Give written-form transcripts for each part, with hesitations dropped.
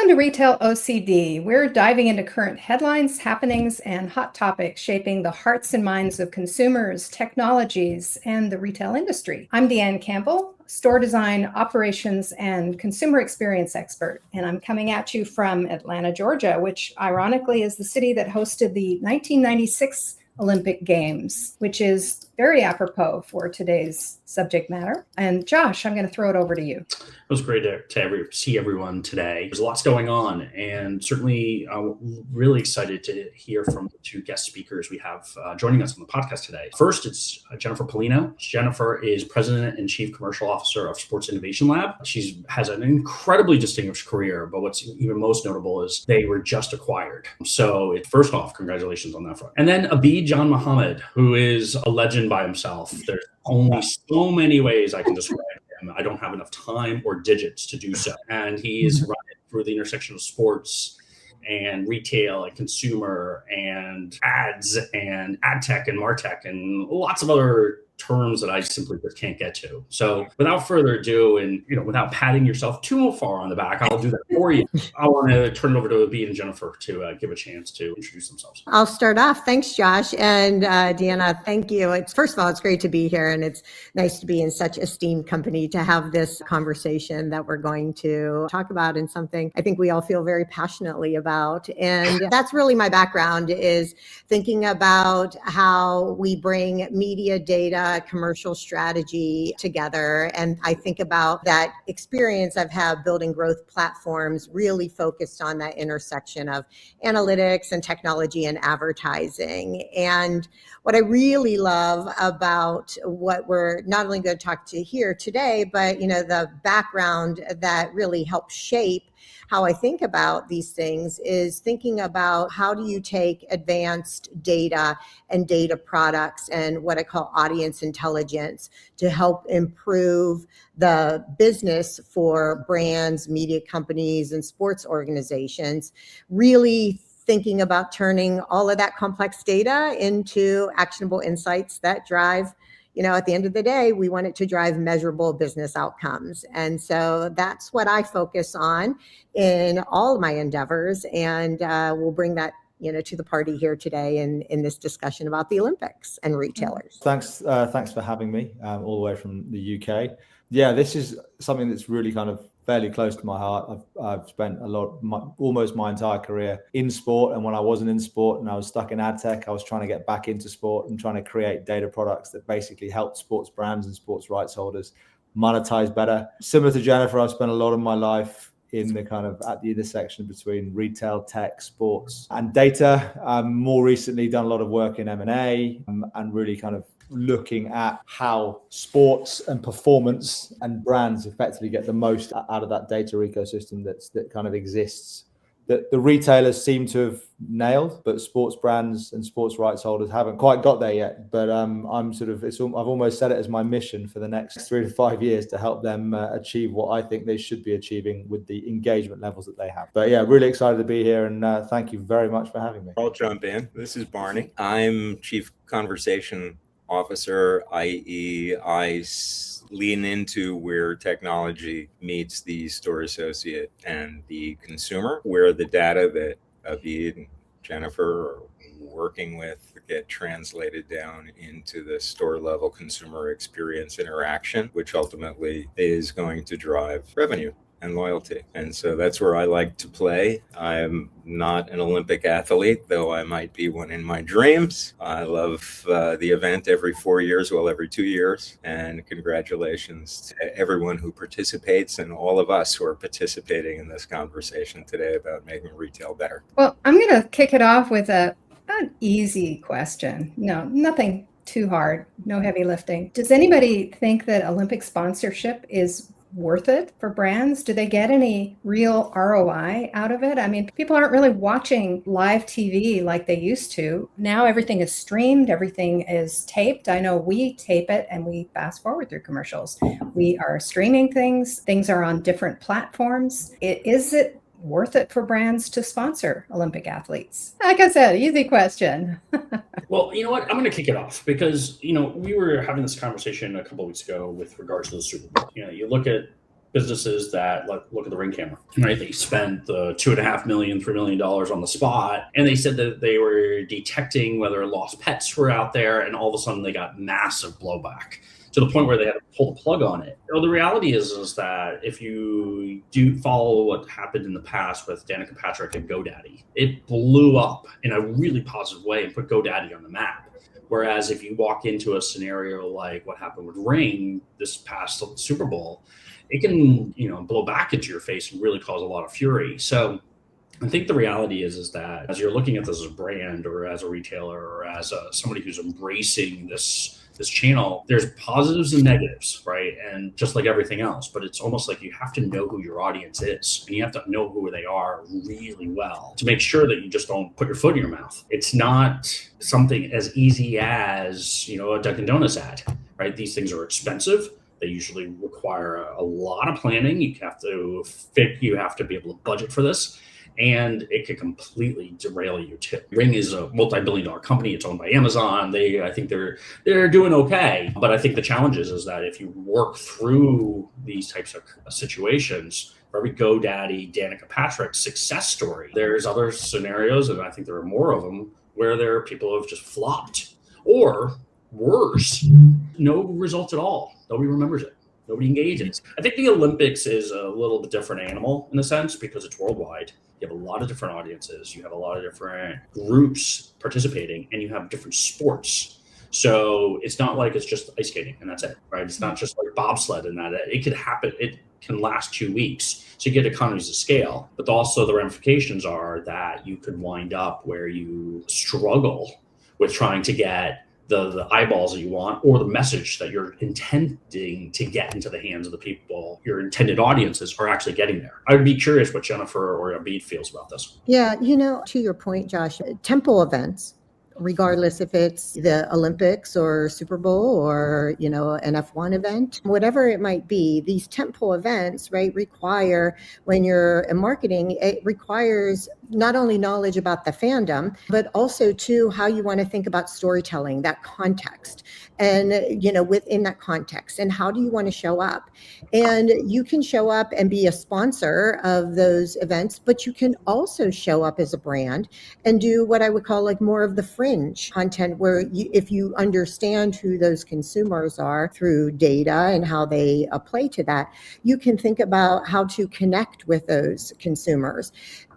Welcome to Retail OCD. We're diving into current headlines, happenings, and hot topics shaping the hearts and minds of consumers, technologies, and the retail industry. I'm Deanne Campbell, store design, operations, and consumer experience expert, and I'm coming at you from Atlanta, Georgia, which ironically is the city that hosted the 1996 Olympic Games, which is very apropos for today's subject matter. And Josh, I'm going to throw it over to you. It was great to see everyone today. There's lots going on, and certainly really excited to hear from the two guest speakers we have joining us on the podcast today. First, it's Jennifer Polino. Jennifer is President and Chief Commercial Officer of Sports Innovation Lab. She has an incredibly distinguished career, but what's even most notable is they were just acquired. So first off, congratulations on that front. And then Abid John Muhammad, who is a legend by himself. There's only so many ways I can describe him. I don't have enough time or digits to do so. And he is running through the intersection of sports and retail and consumer and ads and ad tech and martech and lots of other terms that I simply just can't get to. So without further ado, and without patting yourself too far on the back, I'll do that for you. I want to turn it over to Abid and Jennifer to give a chance to introduce themselves. I'll start off. Thanks, Josh. And Deanna, thank you. First of all, it's great to be here, and it's nice to be in such esteemed company to have this conversation that we're going to talk about, and something I think we all feel very passionately about. And that's really my background, is thinking about how we bring media, data, commercial strategy together. And I think about that experience I've had building growth platforms really focused on that intersection of analytics and technology and advertising. And what I really love about what we're not only going to talk to here today, but the background that really helps shape how I think about these things is thinking about how do you take advanced data and data products and what I call audience intelligence to help improve the business for brands, media companies, and sports organizations, really thinking about turning all of that complex data into actionable insights that drive, at the end of the day, we want it to drive measurable business outcomes. And so that's what I focus on in all of my endeavors. And we'll bring that to the party here today in this discussion about the Olympics and retailers. Thanks for having me all the way from the UK. Yeah, this is something that's really kind of fairly close to my heart. I've spent almost my entire career in sport, and when I wasn't in sport and I was stuck in ad tech, I was trying to get back into sport and trying to create data products that basically help sports brands and sports rights holders monetize better. Similar to Jennifer, I've spent a lot of my life in the kind of at the intersection between retail, tech, sports, and data. More recently, done a lot of work in M&A and really kind of looking at how sports and performance and brands effectively get the most out of that data ecosystem that kind of exists, that the retailers seem to have nailed, but sports brands and sports rights holders haven't quite got there yet. But I've almost set it as my mission for the next 3 to 5 years to help them achieve what I think they should be achieving with the engagement levels that they have. But yeah, really excited to be here, and thank you very much for having me. I'll jump in. This is Barney. I'm Chief Conversation Officer, i.e. I lean into where technology meets the store associate and the consumer, where the data that Abid and Jennifer are working with get translated down into the store level consumer experience interaction, which ultimately is going to drive revenue and loyalty. And so that's where I like to play. I'm not an Olympic athlete, though I might be one in my dreams. I love the event every 4 years, well, every 2 years. And congratulations to everyone who participates and all of us who are participating in this conversation today about making retail better. Well, I'm going to kick it off with an easy question. No, nothing too hard, no heavy lifting. Does anybody think that Olympic sponsorship is worth it for brands? Do they get any real ROI out of it? I mean, people aren't really watching live TV like they used to. Now everything is streamed, everything is taped. I know we tape it and we fast forward through commercials. We are streaming things are on different platforms. Is it worth it for brands to sponsor Olympic athletes? Like I said, easy question. Well, you know what? I'm going to kick it off because, we were having this conversation a couple of weeks ago with regards to the Super Bowl. You look at businesses that look at the Ring camera, right? They spent the $2.5 million, $3 million on the spot, and they said that they were detecting whether lost pets were out there, and all of a sudden they got massive blowback to the point where they had to pull the plug on it. So the reality is that if you do follow what happened in the past with Danica Patrick and GoDaddy, it blew up in a really positive way and put GoDaddy on the map. Whereas if you walk into a scenario like what happened with Ring this past Super Bowl, it can, blow back into your face and really cause a lot of fury. So I think the reality is that as you're looking at this as a brand or as a retailer or as somebody who's embracing this channel, there's positives and negatives, right? And just like everything else, but it's almost like you have to know who your audience is and you have to know who they are really well to make sure that you just don't put your foot in your mouth. It's not something as easy as, a Dunkin' Donuts ad, right? These things are expensive. They usually require a lot of planning. You have to be able to budget for this. And it could completely derail you too. Ring is a multi-billion-dollar company. It's owned by Amazon. I think they're doing okay. But I think the challenge is that if you work through these types of situations, for every GoDaddy, Danica Patrick success story, there's other scenarios, and I think there are more of them, where there are people who have just flopped. Or worse, no results at all. Nobody remembers it. Nobody engages. I think the Olympics is a little bit different animal in a sense because it's worldwide. You have a lot of different audiences. You have a lot of different groups participating, and you have different sports. So it's not like it's just ice skating and that's it, right? It's not just like bobsled and that it could happen. It can last 2 weeks. So you get economies of scale, but also the ramifications are that you could wind up where you struggle with trying to get the eyeballs that you want or the message that you're intending to get into the hands of the people your intended audiences are actually getting there. I would be curious what Jennifer or Abid feels about this. Yeah, to your point, Josh, temple events, regardless if it's the Olympics or Super Bowl or, an F1 event, whatever it might be, these tentpole events, right, require, when you're in marketing, it requires not only knowledge about the fandom, but also too how you want to think about storytelling, that context, and within that context, and how do you want to show up? And you can show up and be a sponsor of those events, but you can also show up as a brand and do what I would call like more of the fringe content, where if you understand who those consumers are through data and how they play to that, you can think about how to connect with those consumers.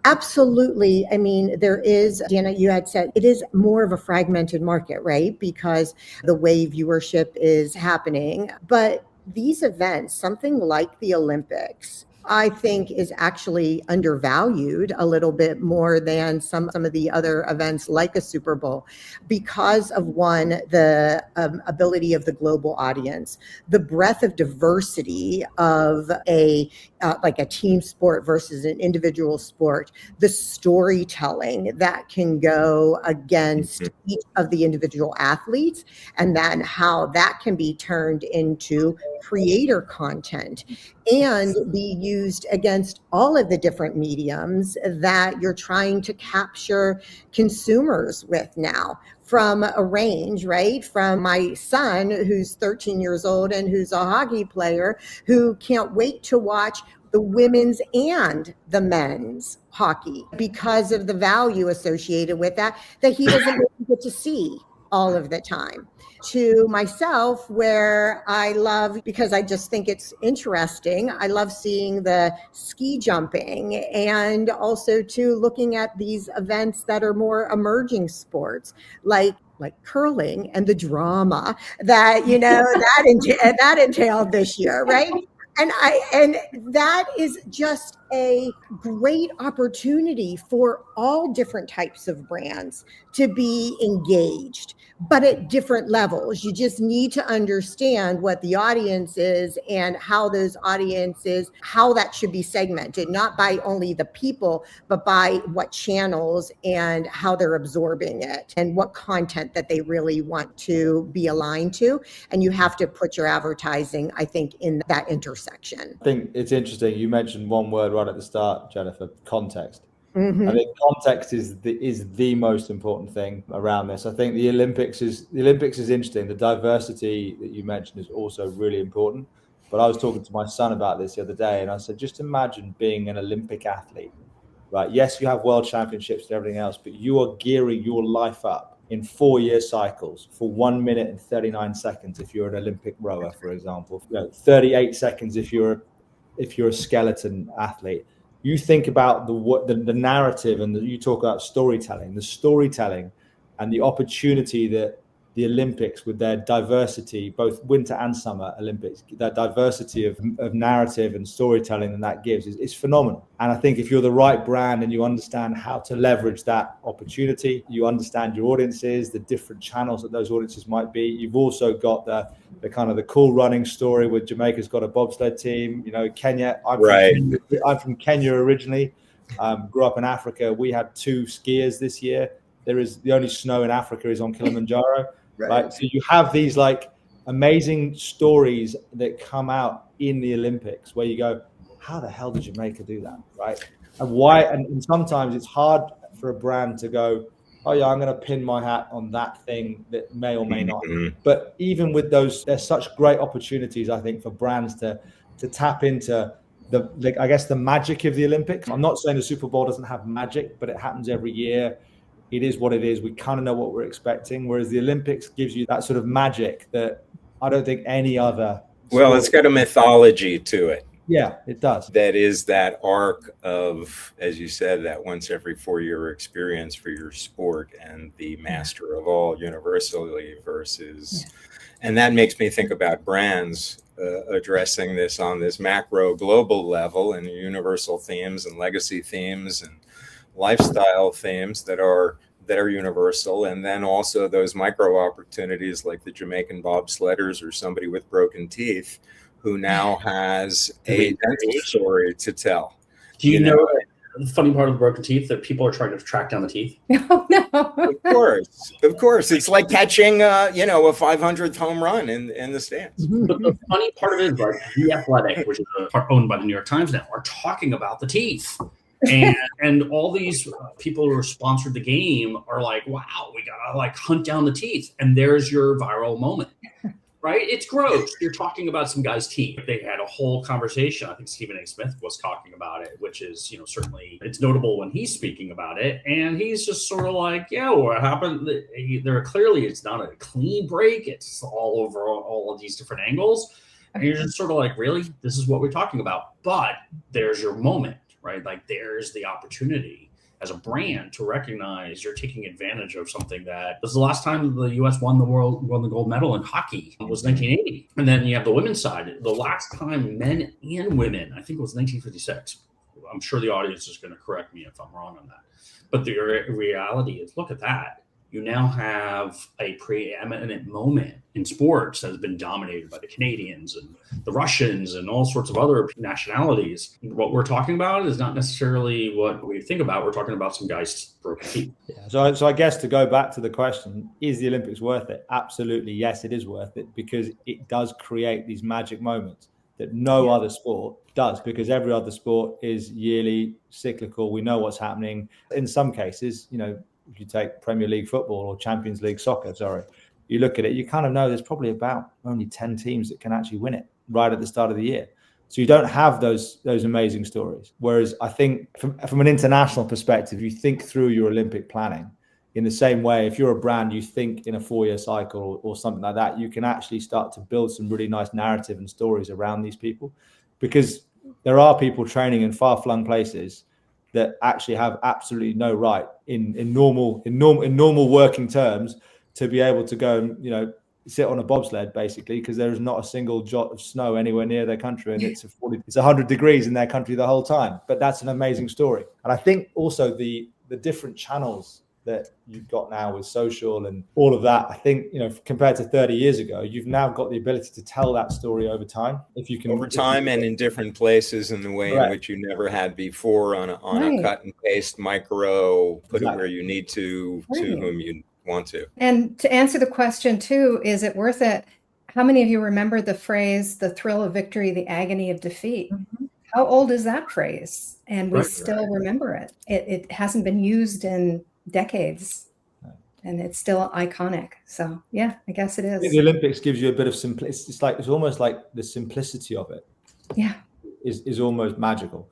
Absolutely. I mean, there is, Deanna, you had said it is more of a fragmented market, right? Because the way viewership is happening. But these events, something like the Olympics, I think is actually undervalued a little bit more than some of the other events like a Super Bowl because of the ability of the global audience, the breadth of diversity of like a team sport versus an individual sport, the storytelling that can go against each of the individual athletes, and then how that can be turned into creator content and be used against all of the different mediums that you're trying to capture consumers with now, from a range, right? From my son, who's 13 years old and who's a hockey player, who can't wait to watch the women's and the men's hockey because of the value associated with that he doesn't get to see all of the time. To myself, where I love, because I just think it's interesting, I love seeing the ski jumping, and also to looking at these events that are more emerging sports, like curling and the drama that that entailed this year, right? And that is just a great opportunity for all different types of brands to be engaged, but at different levels. You just need to understand what the audience is and how those audiences, how that should be segmented, not by only the people, but by what channels and how they're absorbing it and what content that they really want to be aligned to. And you have to put your advertising, I think, in that intersection. I think it's interesting. You mentioned one word right at the start, Jennifer: context. Mm-hmm. I think context is the most important thing around this. I think the Olympics is interesting. The diversity that you mentioned is also really important. But I was talking to my son about this the other day, and I said, just imagine being an Olympic athlete, right? Yes, you have world championships and everything else, but you are gearing your life up in 4-year cycles for 1 minute and 39 seconds if you're an Olympic rower, for example. 38 seconds if you're a skeleton athlete. You think about the narrative, and you talk about storytelling, and the opportunity that the Olympics, with their diversity, both winter and summer Olympics, that diversity of narrative and storytelling that gives is phenomenal. And I think if you're the right brand and you understand how to leverage that opportunity, you understand your audiences, the different channels that those audiences might be. You've also got the kind of the cool running story with Jamaica's got a bobsled team. Kenya. I'm from Kenya originally. Grew up in Africa. We had 2 skiers this year. The only snow in Africa is on Kilimanjaro. Right. So you have these like amazing stories that come out in the Olympics where you go, how the hell did Jamaica do that? Right. And why? And sometimes it's hard for a brand to go, oh yeah, I'm going to pin my hat on that thing that may or may not. But even with those, there's such great opportunities, I think, for brands to tap into the magic of the Olympics. I'm not saying the Super Bowl doesn't have magic, but it happens every year. It is what it is. We kind of know what we're expecting, whereas the Olympics gives you that sort of magic that I don't think any other. Well, it's got a mythology to it. Yeah, it does. That is that arc of, as you said, that once every 4-year experience for your sport and the master of all universally versus, and that makes me think about brands addressing this on this macro global level and universal themes and legacy themes and lifestyle themes that are universal, and then also those micro opportunities like the Jamaican bobsledders or somebody with broken teeth who now has a dental story to tell. Do you know the funny part of the broken teeth, that people are trying to track down the teeth? Oh, no. Of course. It's like catching, a 500th home run in the stands. But the funny part of it is, like, The Athletic, which is owned by the New York Times now, are talking about the teeth. And all these people who are sponsored the game are like, wow, we gotta like hunt down the teeth. And there's your viral moment, right? It's gross. You're talking about some guy's teeth. They had a whole conversation. I think Stephen A. Smith was talking about it, which is, certainly it's notable when he's speaking about it. And he's just sort of like, yeah, what happened? Clearly it's not a clean break. It's all over all of these different angles. And you're just sort of like, really? This is what we're talking about. But there's your moment. Right? Like there's the opportunity as a brand to recognize you're taking advantage of something that was the last time the U.S. won the gold medal in hockey was 1980. And then you have the women's side. The last time men and women, I think it was 1956. I'm sure the audience is going to correct me if I'm wrong on that. But the reality is, look at that. You now have a preeminent moment in sports that has been dominated by the Canadians and the Russians and all sorts of other nationalities. What we're talking about is not necessarily what we think about. We're talking about some guys broken teeth. Yeah. So I guess to go back to the question, is the Olympics worth it? Absolutely, yes, it is worth it, because it does create these magic moments that no other sport does, because every other sport is yearly, cyclical. We know what's happening. In some cases, if you take Premier League football or Champions League soccer, you look at it, you kind of know there's probably about only 10 teams that can actually win it right at the start of the year. So you don't have those amazing stories. Whereas I think from an international perspective, you think through your Olympic planning in the same way. If you're a brand, you think in a 4-year cycle or something like that, you can actually start to build some really nice narrative and stories around these people, because there are people training in far-flung places that actually have absolutely no right in normal working terms to be able to go and sit on a bobsled, basically, because there is not a single jot of snow anywhere near their country, and it's 100 degrees in their country the whole time. But that's an amazing story. And I think also the different channels that you've got now with social and all of that, I think, compared to 30 years ago, you've now got the ability to tell that story over time. And in different places in the way in which you never had before, on a cut and paste micro, put it where you need to whom you want to. And to answer the question too, is it worth it? How many of you remember the phrase, the thrill of victory, the agony of defeat? Mm-hmm. How old is that phrase? And we still remember it. It hasn't been used in decades. and it's still iconic. So yeah, I guess it I think is. the Olympics gives you a bit of simplicity. It's almost like the simplicity of it Yeah, is almost magical.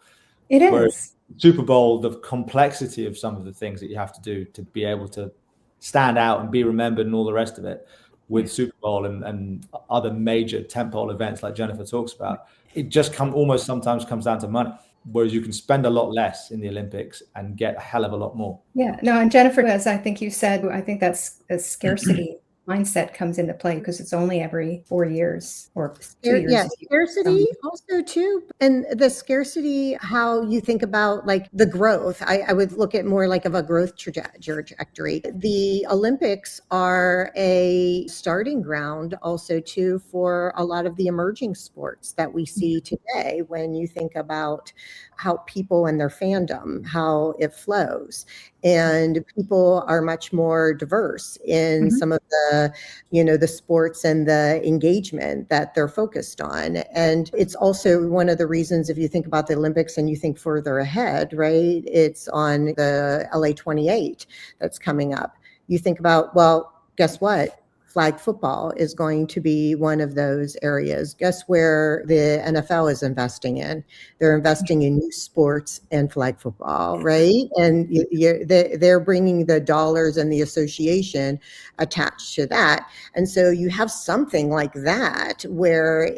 it Whereas is. Super Bowl, the complexity of some of the things that you have to do to be able to stand out and be remembered and all the rest of it with Super Bowl and other major tentpole events like Jennifer talks about, it just almost sometimes comes down to money. Whereas you can spend a lot less in the Olympics and get a hell of a lot more. Yeah, no, and Jennifer, as I think you said, I think that's a scarcity mindset comes into play because it's only every 4 years or 2 years. Yeah, scarcity also too. And the scarcity, how you think about like the growth, I would look at more like of a growth trajectory. The Olympics are a starting ground also too for a lot of the emerging sports that we see today when you think about how people and their fandom, how it flows. And people are much more diverse in some of the, the sports and the engagement that they're focused on. And it's also one of the reasons, if you think about the Olympics and you think further ahead, right? It's on the LA 28 that's coming up. You think about, well, guess what? Flag football is going to be one of those areas. Guess where the NFL is investing in? They're investing in new sports and flag football, right? And they're bringing the dollars and the association attached to that. And so you have something like that where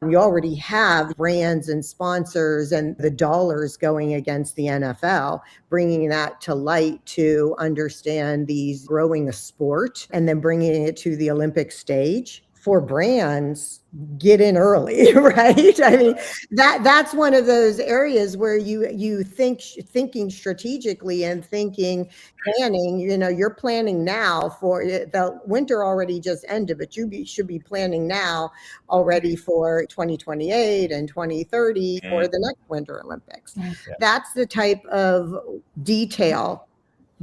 you already have brands and sponsors and the dollars going against the NFL, bringing that to light to understand these growing a sport and then bringing it to the Olympic stage. For brands, get in early, right? I mean, that's one of those areas where you thinking strategically and planning. You're planning now for the winter already just ended, but should be planning now already for 2028 and 2030 for the next Winter Olympics. Yeah. That's the type of detail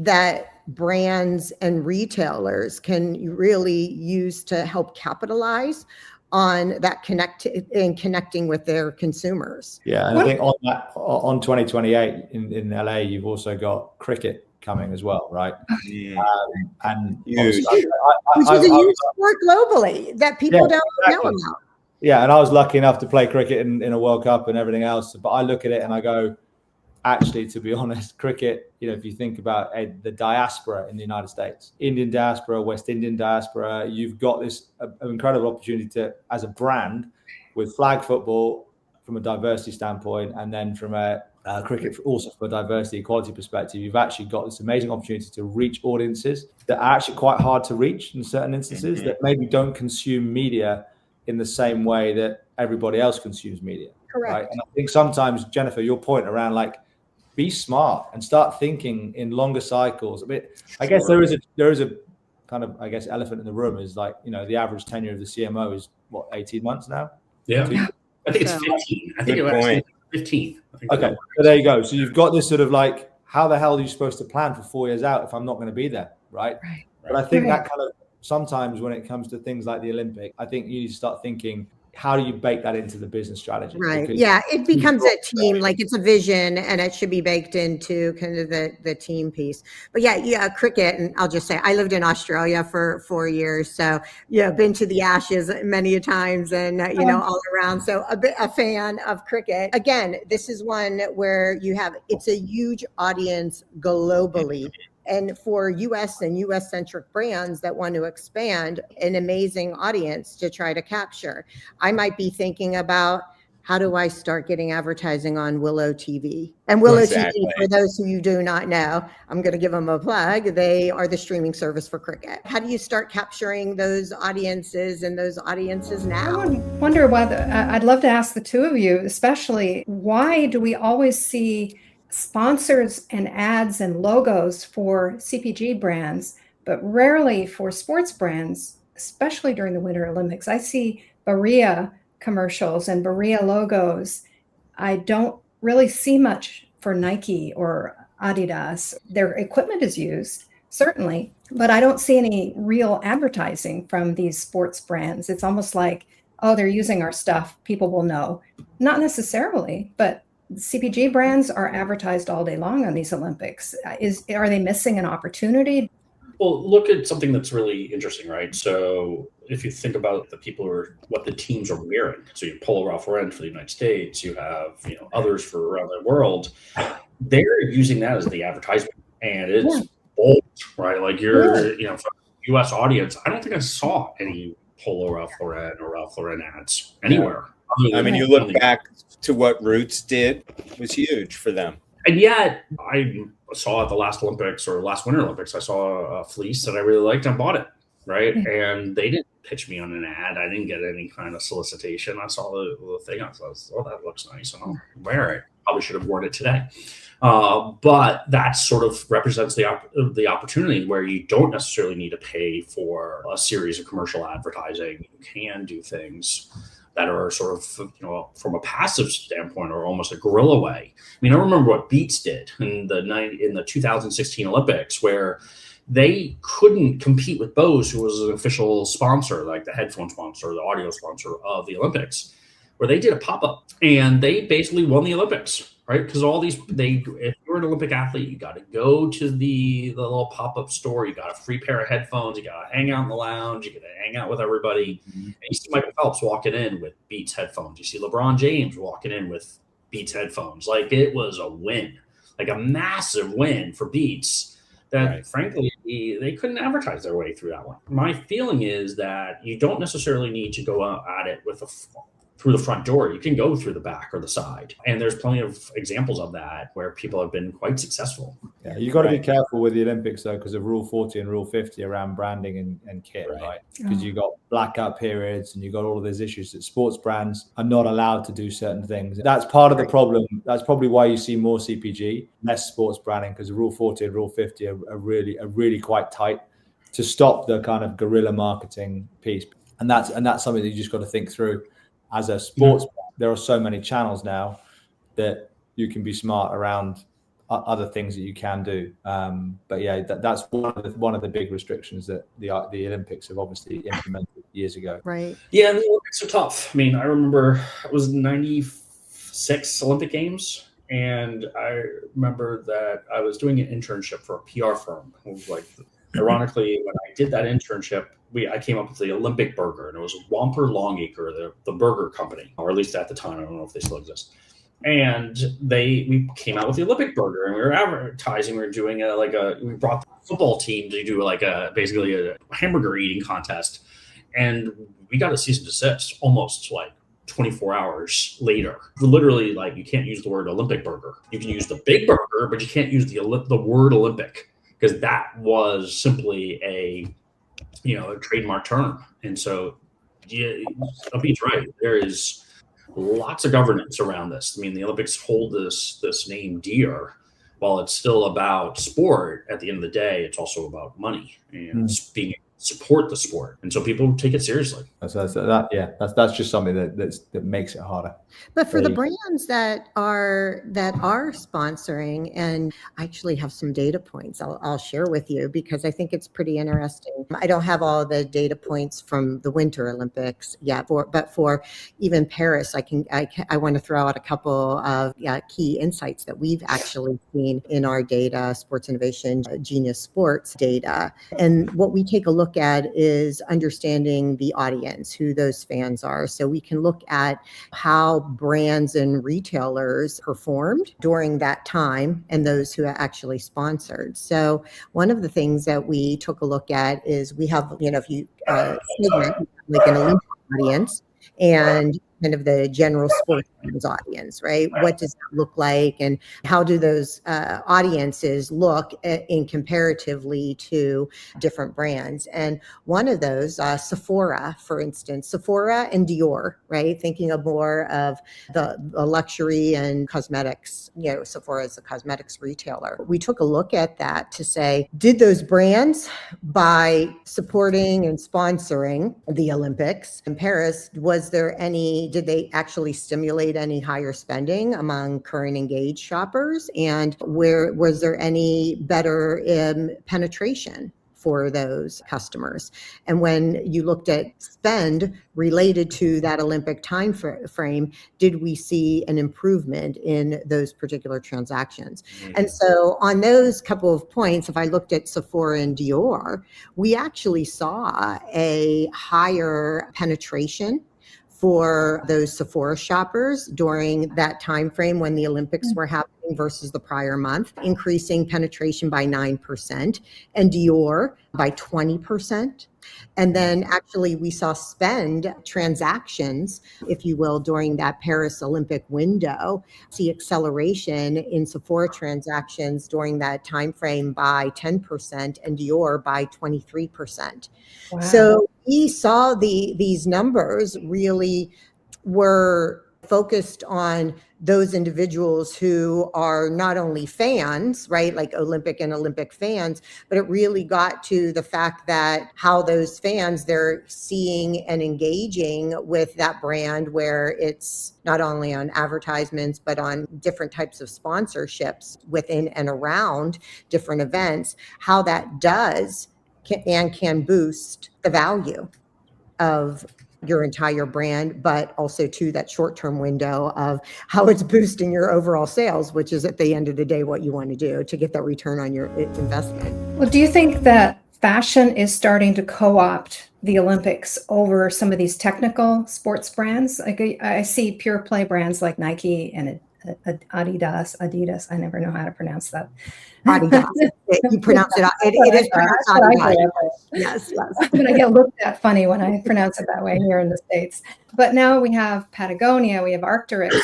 that brands and retailers can really use to help capitalize on that connecting with their consumers. Yeah, and I think on 2028 in LA, you've also got cricket coming as well, right? And which is a huge sport globally that people don't know about. Yeah, and I was lucky enough to play cricket in a World Cup and everything else. But I look at it and I go, actually, to be honest, cricket, if you think about the diaspora in the United States, Indian diaspora, West Indian diaspora, you've got this incredible opportunity to, as a brand, with flag football from a diversity standpoint, and then from a cricket also from a diversity equality perspective, you've actually got this amazing opportunity to reach audiences that are actually quite hard to reach in certain instances that maybe don't consume media in the same way that everybody else consumes media. Correct. Right? And I think sometimes, Jennifer, your point around be smart and start thinking in longer cycles. I guess there is a kind of, elephant in the room is the average tenure of the CMO is what, 18 months now? Yeah. I think it's 15. I think it was 15. Okay. So there you go. So you've got this sort of how the hell are you supposed to plan for 4 years out if I'm not going to be there? Right. But I think that kind of sometimes when it comes to things like the Olympic, I think you need to start thinking, how do you bake that into the business strategy? Right. Because it becomes a team, it's a vision and it should be baked into kind of the team piece. But cricket, and I'll just say I lived in Australia for 4 years. So, been to the Ashes many times and, all around. So a fan of cricket. Again, this is one where it's a huge audience globally. And for US and US centric brands that want to expand, an amazing audience to try to capture. I might be thinking about, how do I start getting advertising on Willow TV? And Willow TV, for those who you do not know, I'm going to give them a plug. They are the streaming service for cricket. How do you start capturing those audiences and those audiences now? I wonder whether, I'd love to ask the two of you, especially, why do we always see sponsors and ads and logos for CPG brands, but rarely for sports brands, especially during the Winter Olympics? I see Berea commercials and Berea logos. I don't really see much for Nike or Adidas. Their equipment is used, certainly, but I don't see any real advertising from these sports brands. It's almost like, oh, they're using our stuff, people will know. Not necessarily, but CPG brands are advertised all day long on these Olympics. Are they missing an opportunity? Well, look at something that's really interesting, right? So if you think about the people who are what the teams are wearing, so you have Polo Ralph Lauren for the United States, you have others for around the world. They're using that as the advertisement, and it's bold, right? Like for the U.S. audience, I don't think I saw any Polo Ralph Lauren or Ralph Lauren ads anywhere. I mean, you look back to what Roots did, it was huge for them. And yet, I saw at the last Olympics or last Winter Olympics, I saw a fleece that I really liked and bought it, right? And they didn't pitch me on an ad. I didn't get any kind of solicitation. I saw the thing. I thought, oh, that looks nice, and I'll wear it. Probably should have worn it today. But that sort of represents the opportunity where you don't necessarily need to pay for a series of commercial advertising. You can do things that are sort of, from a passive standpoint or almost a guerrilla way. I mean, I remember what Beats did in the 2016 Olympics, where they couldn't compete with Bose, who was an official sponsor, like the headphone sponsor, the audio sponsor of the Olympics, where they did a pop-up and they basically won the Olympics, right? Because if you're an Olympic athlete, you got to go to the little pop-up store, you got a free pair of headphones, you got to hang out in the lounge, you got to hang out with everybody. And you see Michael Phelps walking in with Beats headphones. You see LeBron James walking in with Beats headphones. Like, it was a win, like a massive win for Beats that, frankly, they couldn't advertise their way through that one. My feeling is that you don't necessarily need to go at it through the front door. You can go through the back or the side. And there's plenty of examples of that where people have been quite successful. Yeah, you've got to be careful with the Olympics, though, because of Rule 40 and Rule 50 around branding and kit, right? Because you've got blackout periods and you've got all of those issues that sports brands are not allowed to do certain things. That's part of the problem. That's probably why you see more CPG, less sports branding, because Rule 40 and Rule 50 are really quite tight to stop the kind of guerrilla marketing piece. And that's something that you just got to think through. As a sports, there are so many channels now that you can be smart around other things that you can do. But yeah, that's one of the big restrictions that the Olympics have obviously implemented years ago. Right. Yeah, the Olympics are tough. I mean, I remember it was 96 Olympic Games, and I remember that I was doing an internship for a PR firm. It was like, ironically, when I did that internship, I came up with the Olympic Burger, and it was Whomper Longacre, the burger company, or at least at the time. I don't know if they still exist. And we came out with the Olympic Burger, and we were advertising. We were doing we brought the football team to do basically a hamburger eating contest, and we got a cease and desist almost 24 hours later. Literally, you can't use the word Olympic Burger. You can use the Big Burger, but you can't use the word Olympic, because that was simply a trademark term. And so, Abhi's right. There is lots of governance around this. I mean, the Olympics hold this name dear. While it's still about sport, at the end of the day, it's also about money and being able to support the sport. And so people take it seriously. That's just something that makes it harder. But for the brands that are sponsoring, and I actually have some data points I'll share with you, because I think it's pretty interesting. I don't have all the data points from the Winter Olympics yet, but for even Paris, I want to throw out a couple of key insights that we've actually seen in our data, Sports Innovation Genius Sports data. And what we take a look at is understanding the audience, who those fans are. So we can look at how brands and retailers performed during that time and those who actually sponsored. So one of the things that we took a look at is we have, if you segment like an elite audience and kind of the general sports audience, right? What does that look like, and how do those audiences look in comparatively to different brands? And one of those, Sephora, for instance, Sephora and Dior, right? Thinking of more of the luxury and cosmetics, Sephora is a cosmetics retailer. We took a look at that to say, did those brands, by supporting and sponsoring the Olympics in Paris, did they actually stimulate any higher spending among current engaged shoppers? And was there any better penetration for those customers. And when you looked at spend related to that Olympic time frame, did we see an improvement in those particular transactions? And so on those couple of points, if I looked at Sephora and Dior, we actually saw a higher penetration for those Sephora shoppers during that time frame when the Olympics were happening versus the prior month, increasing penetration by 9% and Dior by 20%. And then actually we saw spend transactions, if you will, during that Paris Olympic window, see acceleration in Sephora transactions during that time frame by 10% and Dior by 23%. Wow. So we saw these numbers really were focused on those individuals who are not only fans, right, like Olympic fans, but it really got to the fact that how those fans, they're seeing and engaging with that brand, where it's not only on advertisements, but on different types of sponsorships within and around different events, how that does can boost the value of your entire brand, but also to that short-term window of how it's boosting your overall sales, which is at the end of the day what you want to do to get that return on your investment. Well, do you think that fashion is starting to co-opt the Olympics over some of these technical sports brands? Like I see pure play brands like Nike and Adidas. I never know how to pronounce that. Adidas. You pronounce it. It is pronounced Adidas. Yes. But I get looked at funny when I pronounce it that way here in the States. But now we have Patagonia, we have Arc'teryx,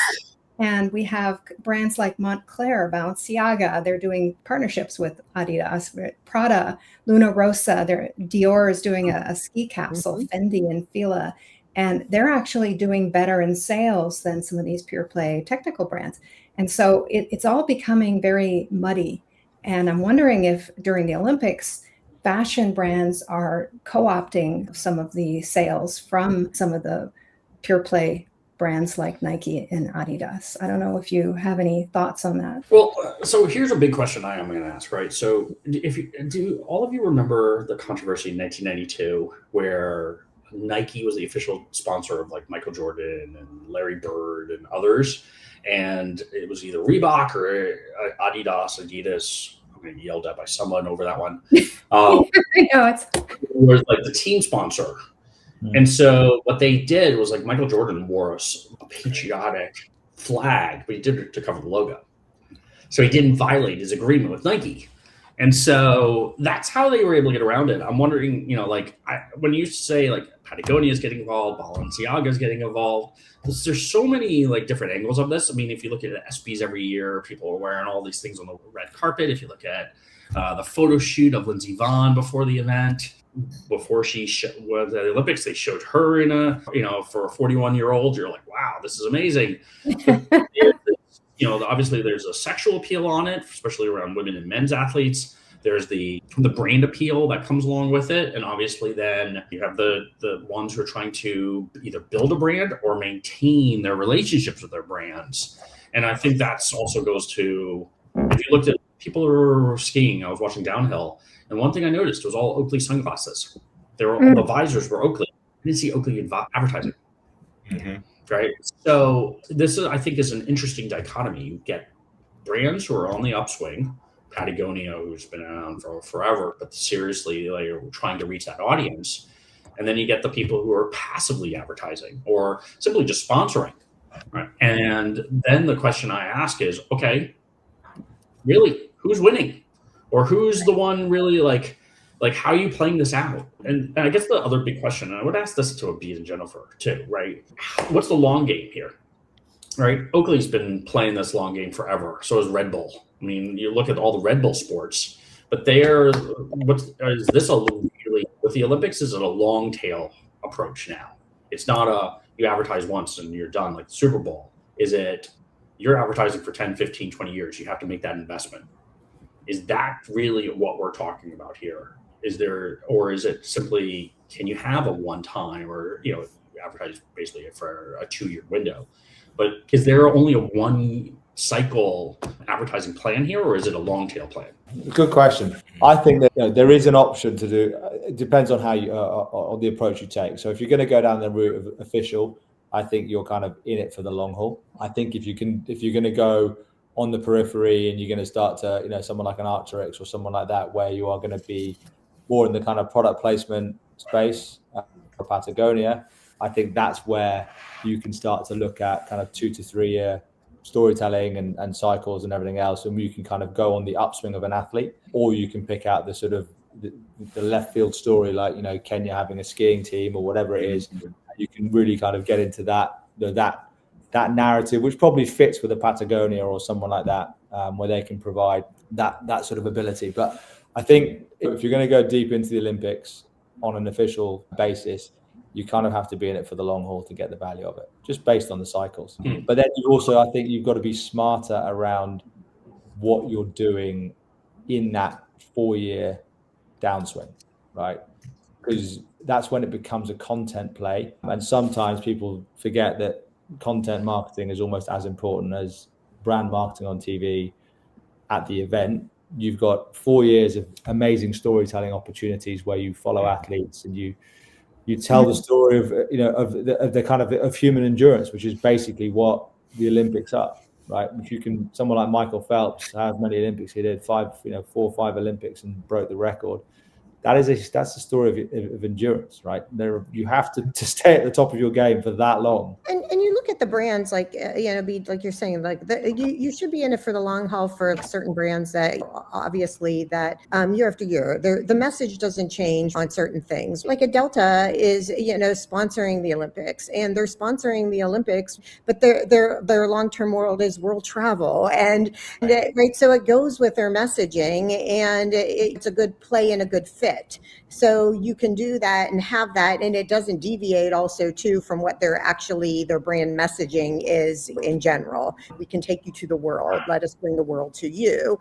and we have brands like Montclair, Balenciaga. They're doing partnerships with Adidas, Prada, Luna Rossa. Dior is doing a ski capsule, Fendi and Fila. And they're actually doing better in sales than some of these pure play technical brands. And so it's all becoming very muddy. And I'm wondering if during the Olympics, fashion brands are co-opting some of the sales from some of the pure play brands like Nike and Adidas. I don't know if you have any thoughts on that. Well, so here's a big question I am going to ask, right? So do all of you remember the controversy in 1992 where Nike was the official sponsor of like Michael Jordan and Larry Bird and others, and it was either Reebok or Adidas. I'm going to get yelled at by someone over that one. Was like the team sponsor. And so what they did was like Michael Jordan wore a patriotic flag, but he did it to cover the logo. So he didn't violate his agreement with Nike. And so that's how they were able to get around it. I'm wondering, when you say like Patagonia is getting involved, Balenciaga is getting involved, there's so many like different angles of this. I mean, if you look at ESPYs every year, people are wearing all these things on the red carpet. If you look at the photo shoot of Lindsey Vonn before the event, before she was at the Olympics, they showed her in for a 41-year-old. You're like, wow, this is amazing. Obviously there's a sexual appeal on it, especially around women and men's athletes. There's the brand appeal that comes along with it. And obviously then you have the ones who are trying to either build a brand or maintain their relationships with their brands. And I think that's also goes to, if you looked at people who were skiing, I was watching downhill, and one thing I noticed was all Oakley sunglasses. All the visors were Oakley. I didn't see Oakley advertising. Mm-hmm. Right. So this is, I think, is an interesting dichotomy. You get brands who are on the upswing, Patagonia, who's been around for forever, but seriously, like, trying to reach that audience. And then you get the people who are passively advertising or simply just sponsoring. Right. And then the question I ask is, okay, really, who's winning? Or who's the one really like how are you playing this out? And I guess the other big question, and I would ask this to Abid and Jennifer too, right? What's the long game here, right? Oakley's been playing this long game forever. So is Red Bull. I mean, you look at all the Red Bull sports, but with the Olympics, is it a long tail approach now? It's not you advertise once and you're done like the Super Bowl. Is it you're advertising for 10, 15, 20 years? You have to make that investment. Is that really what we're talking about here? Or is it simply, can you have a one-time or, advertise basically for a 2-year window? But is there only a cycle advertising plan here, or is it a long tail plan? Good question. I think that there is an option to do. It depends on how you on the approach you take. So if you're going to go down the route of official, I think you're kind of in it for the long haul. I think if you're going to go on the periphery and you're going to start to, someone like an Arc'teryx or someone like that, where you are going to be more in the kind of product placement space for Patagonia, I think that's where you can start to look at kind of 2 to 3 year storytelling and cycles and everything else, and you can kind of go on the upswing of an athlete, or you can pick out the sort of the left field story, like Kenya having a skiing team or whatever it is. You can really kind of get into that narrative, which probably fits with a Patagonia or someone like that, where they can provide that sort of ability. But I think if you're going to go deep into the Olympics on an official basis, you kind of have to be in it for the long haul to get the value of it, just based on the cycles. But then I think you've got to be smarter around what you're doing in that 4-year downswing, right? Because that's when it becomes a content play. And sometimes people forget that content marketing is almost as important as brand marketing on TV at the event. You've got 4 years of amazing storytelling opportunities where you follow athletes and you tell the story of the kind of human endurance, which is basically what the Olympics are, right? If you can, someone like Michael Phelps, how many Olympics he did, 4 or 5 Olympics and broke the record. That's the story of endurance, right? You have to stay at the top of your game for that long. And you look at the brands, like be like you're saying, like you should be in it for the long haul for certain brands that obviously that year after year the message doesn't change on certain things. Like a Delta is sponsoring the Olympics, and they're sponsoring the Olympics, but their long-term world is world travel, and right, so it goes with their messaging, and it's a good play and a good fit. So you can do that and have that, and it doesn't deviate also too from what their brand messaging is in general. We can take you to the world. Let us bring the world to you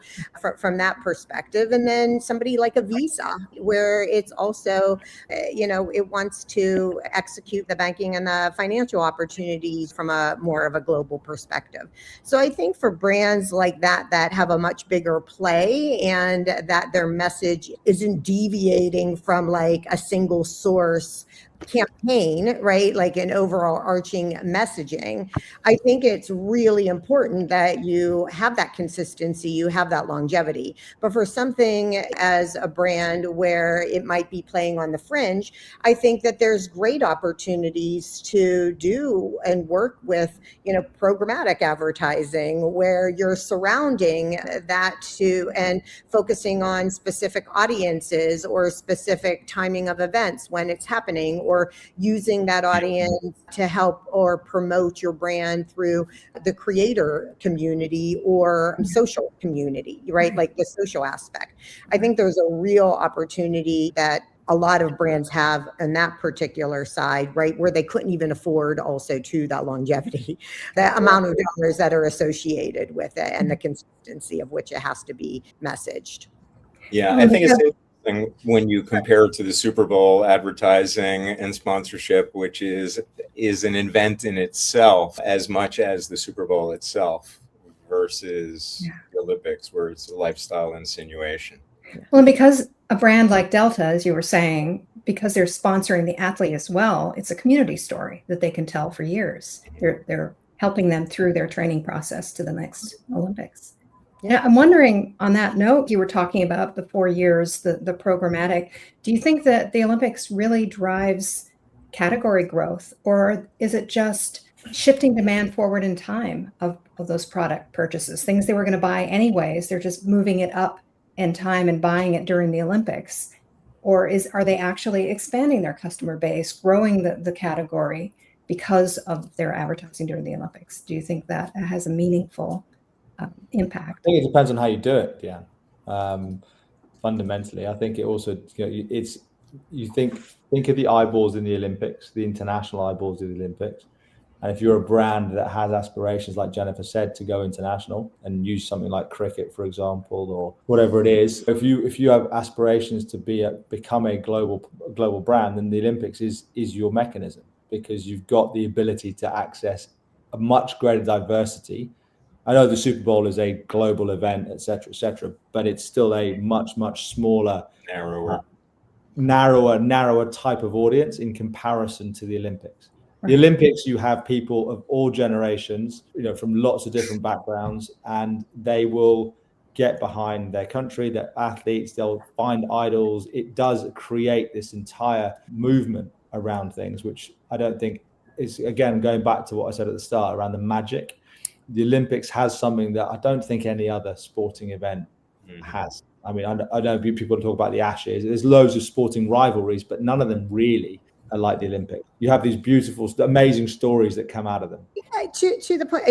from that perspective. And then somebody like a Visa, where it's also, it wants to execute the banking and the financial opportunities from a more of a global perspective. So I think for brands like that have a much bigger play, and that their message isn't deviating from like a single source campaign, right? Like an overall arching messaging. I think it's really important that you have that consistency, you have that longevity. But for something as a brand where it might be playing on the fringe, I think that there's great opportunities to do and work with, programmatic advertising, where you're surrounding that and focusing on specific audiences or specific timing of events when it's happening, or using that audience to help or promote your brand through the creator community or social community, right? Like the social aspect. I think there's a real opportunity that a lot of brands have on that particular side, right? Where they couldn't even afford also to that longevity, the amount of dollars that are associated with it, and the consistency of which it has to be messaged. Yeah, I think it's interesting when you compare it to the Super Bowl advertising and sponsorship, which is an event in itself as much as the Super Bowl itself, versus the Olympics, where it's a lifestyle insinuation. Well, and because a brand like Delta, as you were saying, because they're sponsoring the athlete as well, it's a community story that they can tell for years. They're helping them through their training process to the next Olympics. Yeah, I'm wondering, on that note, you were talking about the 4 years, the programmatic. Do you think that the Olympics really drives category growth, or is it just shifting demand forward in time of those product purchases, things they were going to buy anyways? They're just moving it up in time and buying it during the Olympics? Or are they actually expanding their customer base, growing the category because of their advertising during the Olympics? Do you think that has a meaningful impact? I think it depends on how you do it, Deanne. Fundamentally, I think it also, you think of the eyeballs in the Olympics, the international eyeballs in the Olympics. And if you're a brand that has aspirations, like Jennifer said, to go international and use something like cricket, for example, or whatever it is, if you have aspirations to become a global brand, then the Olympics is your mechanism, because you've got the ability to access a much greater diversity I know the Super Bowl is a global event, et cetera, but it's still a much, much smaller, narrower type of audience in comparison to the Olympics. The Olympics, you have people of all generations, from lots of different backgrounds, and they will get behind their country, their athletes, they'll find idols. It does create this entire movement around things, which I don't think is, again, going back to what I said at the start around the magic. The Olympics has something that I don't think any other sporting event has. I mean, I know people talk about the Ashes. There's loads of sporting rivalries, but none of them really are like the Olympics. You have these beautiful, amazing stories that come out of them. To the point,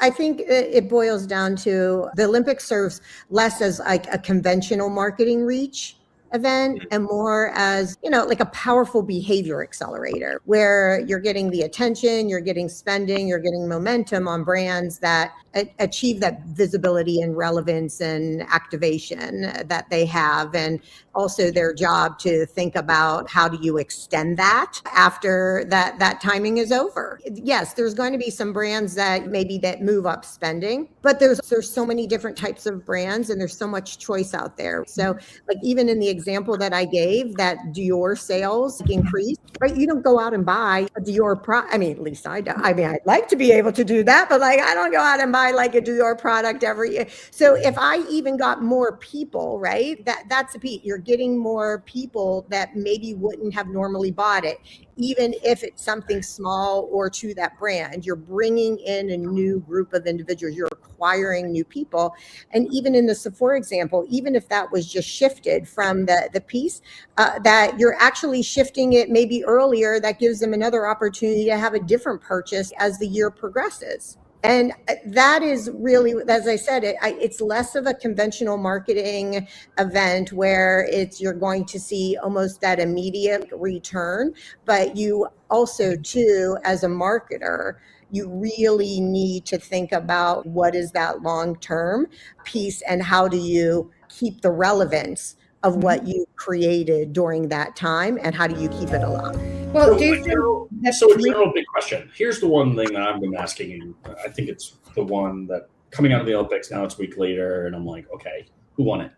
I think it boils down to the Olympics serves less as like a conventional marketing reach event and more as, like a powerful behavior accelerator where you're getting the attention, you're getting spending, you're getting momentum on brands that achieve that visibility and relevance and activation that they have. And also their job to think about how do you extend that after that timing is over. Yes, there's going to be some brands that move up spending, but there's so many different types of brands and there's so much choice out there. So like even in the example that I gave, that Dior sales increased, right? You don't go out and buy a Dior at least I don't. I mean, I'd like to be able to do that, but like I don't go out and buy like a Dior product every year. So if I even got more people, right, that's a piece. You're getting more people that maybe wouldn't have normally bought it, even if it's something small or to that brand. You're bringing in a new group of individuals. You're acquiring new people. And even in the Sephora example, even if that was just shifted from the piece, that you're actually shifting it maybe earlier, that gives them another opportunity to have a different purchase as the year progresses. And that is really, as I said, it's less of a conventional marketing event where you're going to see almost that immediate return. But you also, too, as a marketer, you really need to think about what is that long-term piece and how do you keep the relevance of what you created during that time and how do you keep it alive? Well, so a general big question. Here's the one thing that I've been asking, and I think it's the one that coming out of the Olympics, now it's a week later, and I'm like, okay, who won it?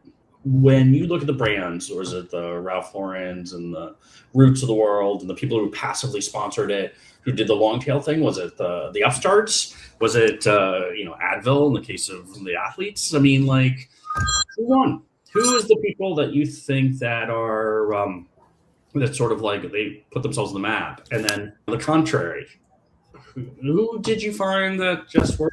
When you look at the brands, or is it the Ralph Lauren's and the Roots of the world and the people who passively sponsored it, who did the long tail thing? Was it the upstarts? Was it Advil in the case of the athletes? I mean, like, who won? Who is the people that you think that are that sort of like they put themselves on the map? And then on the contrary, who did you find that just were,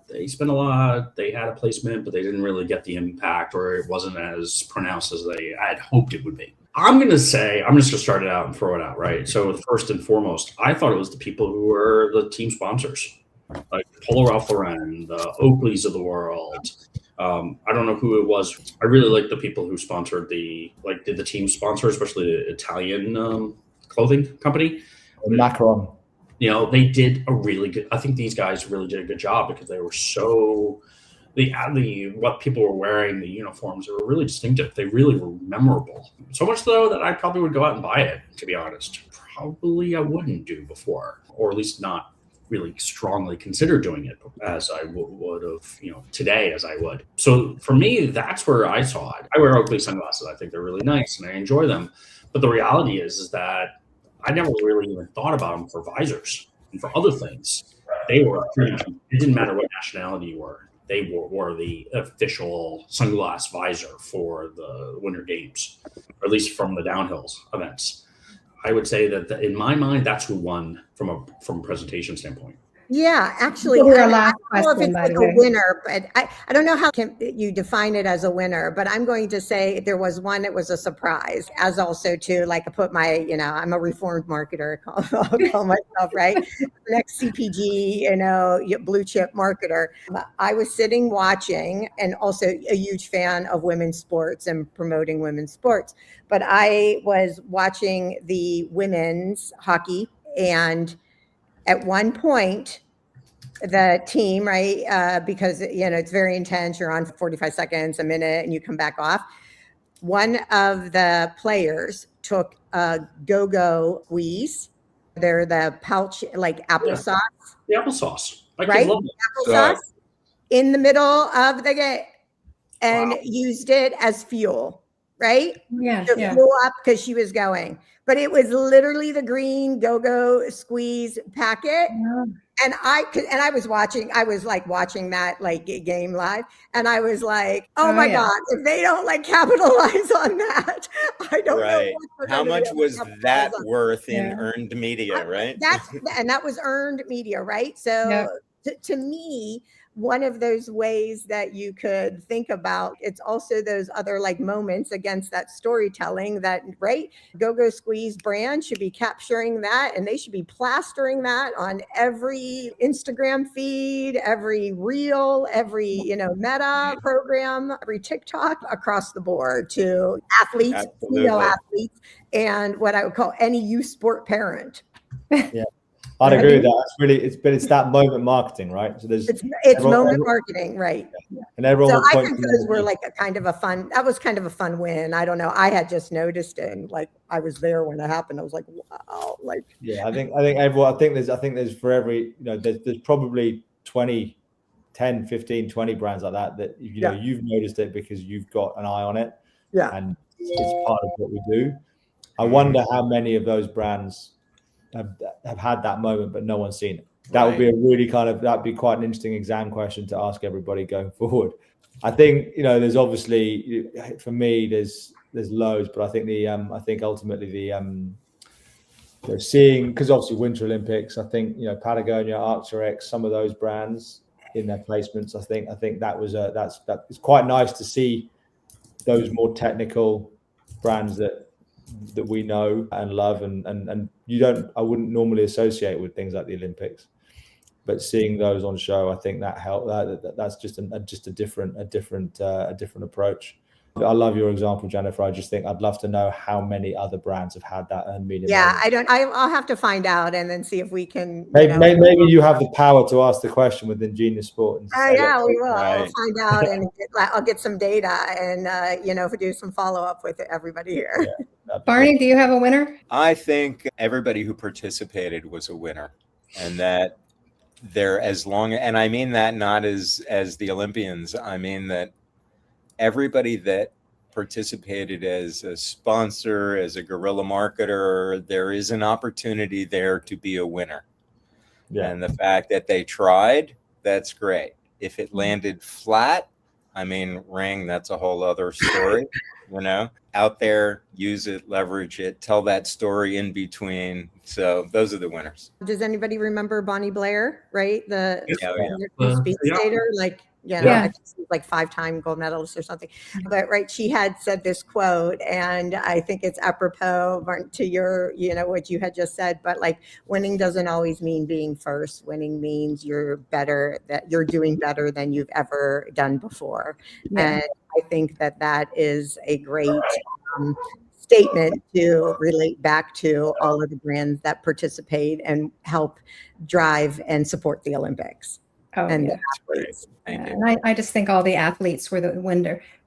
they spent a lot, they had a placement, but they didn't really get the impact, or it wasn't as pronounced as they had hoped it would be? I'm just going to start it out and throw it out, right? So first and foremost, I thought it was the people who were the team sponsors, like Polo Ralph Lauren, the Oakleys of the world. I don't know who it was. I really like the people who sponsored did the team sponsor, especially the Italian clothing company. Macron. They did a really good, I think these guys really did a good job because they were what people were wearing, the uniforms, they were really distinctive. They really were memorable. So much though that I probably would go out and buy it, to be honest. Probably I wouldn't do before, or at least not really strongly consider doing it as I would have, today as I would. So for me, that's where I saw it. I wear Oakley sunglasses. I think they're really nice and I enjoy them. But the reality is that I never really even thought about them for visors and for other things. They were pretty much, it didn't matter what nationality you were. They wore the official sunglass visor for the Winter Games, or at least from the downhills events. I would say that in my mind, that's who won from a presentation standpoint. Yeah, actually, Our I last don't know if question, it's by like the way. a winner, but I don't know how you define it as a winner, but I'm going to say there was one that was a surprise, as also to like I put my, I'm a reformed marketer, I'll call myself, right? Next CPG, blue chip marketer. I was sitting watching and also a huge fan of women's sports and promoting women's sports, but I was watching the women's hockey, and at one point, the team, right, because, it's very intense. You're on for 45 seconds, a minute, and you come back off. One of the players took a Go-Go squeeze. They're the pouch, like applesauce. The applesauce. Right? Love Applesauce. in the middle of the game and Wow. used it as fuel, right? Yeah, To yeah. fuel up because she was going. But it was literally the green Go-Go Squeeze packet. Yeah. And I was watching that like game live. And I was like, oh my yeah. God, if they don't like capitalize on that, I don't know. Right. what we're How gonna be much able to was capitalize that on. worth in Yeah. earned media, right? That was earned media, right? So Yep. to me, one of those ways that you could think about, it's also those other like moments against that storytelling that, right? Go-Go Squeeze brand should be capturing that, and they should be plastering that on every Instagram feed, every reel, every, Meta program, every TikTok across the board to athletes, female Absolutely. athletes, and what I would call any youth sport parent. I'd Right. agree with that. It's that moment marketing, right? So there's It's everyone- moment marketing, right? and everyone So will I point think to those were like that was kind of a fun win. I don't know. I had just noticed it, and like I was there when it happened. I was like, wow, like Yeah, I think everyone. I think there's for every, there's probably 20, 10, 15, 20 brands like that you've noticed it because you've got an eye on it. Yeah. And it's part of what we do. I wonder how many of those brands have had that moment, but no one's seen it. That would be a really that'd be quite an interesting exam question to ask everybody going forward. I think, there's obviously, for me, there's loads, but I think I think ultimately they're seeing, because obviously Winter Olympics, I think, Patagonia, Arc'teryx, some of those brands in their placements, I think that it's quite nice to see those more technical brands that we know and love, and I wouldn't normally associate with things like the Olympics, but seeing those on show, I think that helped. That's just a different approach. I love your example, Jennifer. I just think I'd love to know how many other brands have had that earned media. Yeah, I'll have to find out and then see if we can. Maybe you have the power to ask the question within Genius Sport. Yeah, we will. Right. I'll find out and I'll get some data and do some follow up with everybody here. Yeah, Barney, do you have a winner? I think everybody who participated was a winner, and that and I mean that not as the Olympians. I mean that everybody that participated as a sponsor, as a guerrilla marketer, there is an opportunity there to be a winner. Yeah. And the fact that they tried, that's great. If it landed flat, I mean, that's a whole other story. Out there, use it, leverage it, tell that story in between. So those are the winners. Does anybody remember Bonnie Blair, right? The speed Yeah. skater, like, Yeah. I think she was like 5-time gold medalist or something. But right, she had said this quote, and I think it's apropos to your, what you had just said. But like, winning doesn't always mean being first. Winning means you're doing better than you've ever done before. Yeah. And I think that is a great statement to relate back to all of the brands that participate and help drive and support the Olympics. Oh, And yeah. the athletes. Thank you. And I just think all the athletes were the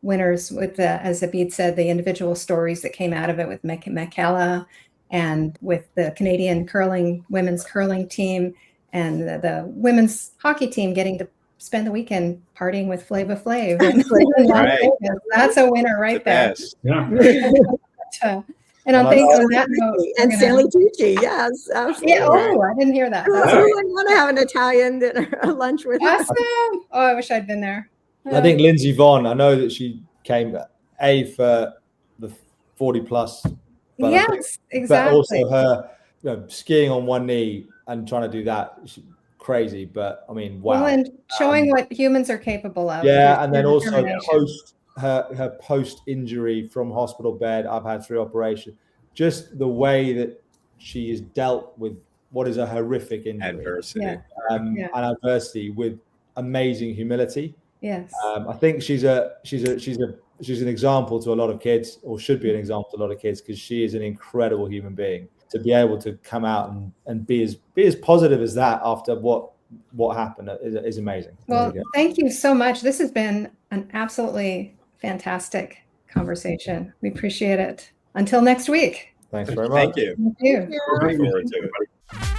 winners with as Abid said, the individual stories that came out of it with McKella and with the Canadian women's curling team and the women's hockey team getting to spend the weekend partying with Flava Flav. Right. That's a winner right there. Best. Yeah. And I'm thinking on that note, And Stanley Tucci, yes, absolutely. Yeah, I didn't hear that. Who That's wouldn't right. want to have an Italian dinner, lunch with us? Awesome. Oh, I wish I'd been there. I think Lindsey Vonn, I know that she came for the 40 plus, but yes, but exactly. also her skiing on one knee and trying to do that, crazy. But I mean, wow. Well, and showing what humans are capable of. Yeah, and then also Determination. her post injury from hospital bed. I've had 3 operations. Just the way that she has dealt with what is a horrific injury, Adversity. Yeah. and adversity with amazing humility. Yes. I think she's an example to a lot of kids, or should be an example to a lot of kids, because she is an incredible human being. To be able to come out and be as positive as that after what happened is amazing. Well, thank you so much. This has been an absolutely fantastic conversation. We appreciate it. Until next week. Thanks very much. Thank you. Thank you. Looking forward to it.